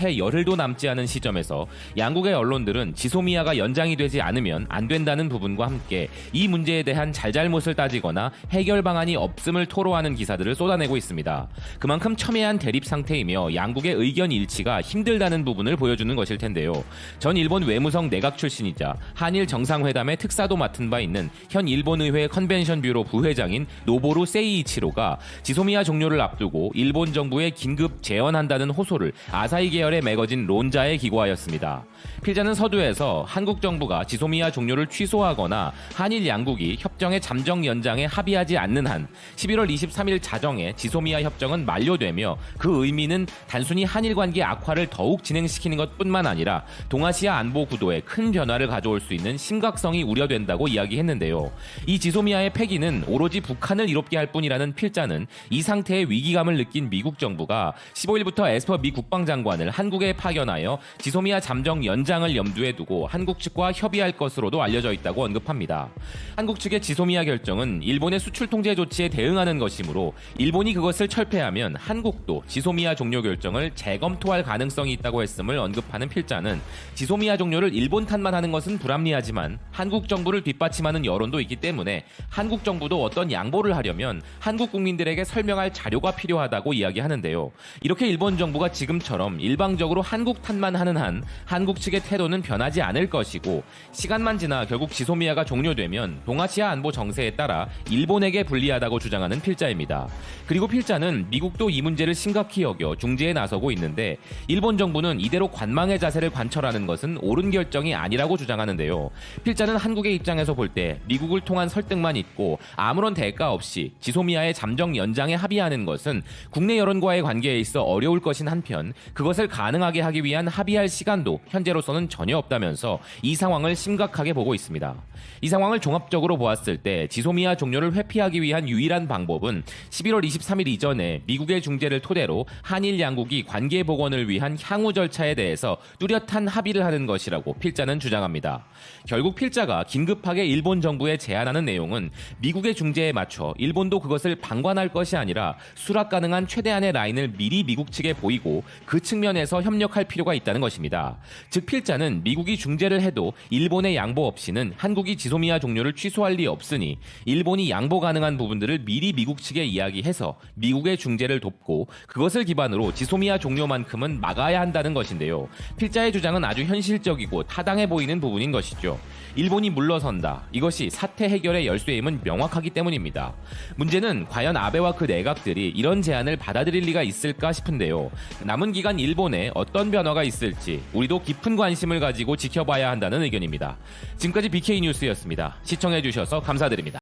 해 열흘도 남지 않은 시점에서 양국의 언론들은 지소미아가 연장이 되지 않으면 안 된다는 부분과 함께 이 문제에 대한 잘잘못을 따지거나 해결 방안이 없음을 토로하는 기사들을 쏟아내고 있습니다. 그만큼 첨예한 대립 상태이며 양국의 의견 일치가 힘들다는 부분을 보여주는 것일 텐데요. 전 일본 외무성 내각 출신이자 한일 정상회담의 특사도 맡은 바 있는 현 일본 의회 컨벤션 뷰로 부회장인 노보루 세이이치로가 지소미아 종료를 앞두고 일본 정부에 긴급 재연한다는 호소를 아사히 계열에 매거진 론자에 기고하였습니다. 필자는 서두에서 한국 정부가 지소미아 종료를 취소하거나 한일 양국이 협정의 잠정 연장에 합의하지 않는 한 11월 23일 자정에 지소미아 협정은 만료되며 그 의미는 단순히 한일 관계 악화를 더욱 진행시키는 것뿐만 아니라 동아시아 안보 구도에 큰 변화를 가져올 수 있는 심각성이 우려된다고 이야기했는데요. 이 지소미아의 폐기는 오로지 북한을 이롭게 할 뿐이라는 필자는 이 상태의 위기감을 느낀 미국 정부가 15일부터 에스퍼 미 국방장관을 한국에 파견하여 지소미아 잠정 연장을 염두에 두고 한국 측과 협의할 것으로도 알려져 있다고 언급합니다. 한국 측의 지소미아 결정은 일본의 수출 통제 조치에 대응하는 것이므로 일본이 그것을 철폐하면 한국도 지소미아 종료 결정을 재검토할 가능성이 있다고 했음을 언급하는 필자는 지소미아 종료를 일본 탓만 하는 것은 불합리하지만 한국 정부를 뒷받침하는 여론도 있기 때문에 한국 정부도 어떤 양보를 하려면 한국 국민들에게 설명할 자료가 필요하다고 이야기하는데요. 이렇게 일본 정부가 지금처럼 일방적으로 한국 탓만 하는 한 한국 측의 태도는 변하지 않을 것이고 시간만 지나 결국 지소미아가 종료되면 동아시아 안보 정세에 따라 일본에게 불리하다고 주장하는 필자입니다. 그리고 필자는 미국도 이 문제를 심각히 여겨 중재에 나서고 있는데 일본 정부는 이대로 관망의 자세를 관철하는 것은 옳은 결정이 아니라고 주장하는데요. 필자는 한국의 입장에서 볼 때 미국을 통한 설득만 있고 아무런 대가 없이 지소미아의 잠정 연장에 합의하는 것은 국내 여론과의 관계에 있어 어려울 것인 한편 그것을 가능하게 하기 위한 합의할 시간도 현재로서는 전혀 없다면서 이 상황을 심각하게 보고 있습니다. 이 상황을 종합적으로 보았을 때 지소미아 종료를 회피하기 위한 유일한 방법은 11월 23일 이전에 미국의 중재를 토대로 한일 양국이 관계 복원을 위한 향후 절차에 대해서 뚜렷한 합의를 하는 것이라고 필자는 주장합니다. 결국 필자가 긴급하게 일본 정부에 제안하는 내용은 미국의 중재에 맞춰 일본도 그것을 방관할 것이 아니라 수락 가능한 최대한의 라인을 미리 미국 측에 보이고 그 측면에서 협력할 필요가 있다는 것입니다. 즉 필자는 미국이 중재를 해도 일본의 양보 없이는 한국이 지소미아 종료를 취소할 리 없으니 일본이 양보 가능한 부분들을 미리 미국 측에 이야기해서 미국의 중재를 돕고 그것을 기반으로 지소미아 종료만큼은 막아야 한다는 것인데요. 필자의 주장은 아주 현실적이고 타당해 보이는 부분인 것이죠. 일본이 물러선다. 이것이 사태 해결의 열쇠임은 명확하기 때문입니다. 문제는 과연 아베와 그 내각들이 이런 제안을 받아들일 리가 있을까 싶은데요. 남은 기간 일본에 어떤 변화가 있을지 우리도 깊은 관심을 가지고 지켜봐야 한다는 의견입니다. 지금까지 BK 뉴스였습니다. 시청해주셔서 감사드립니다.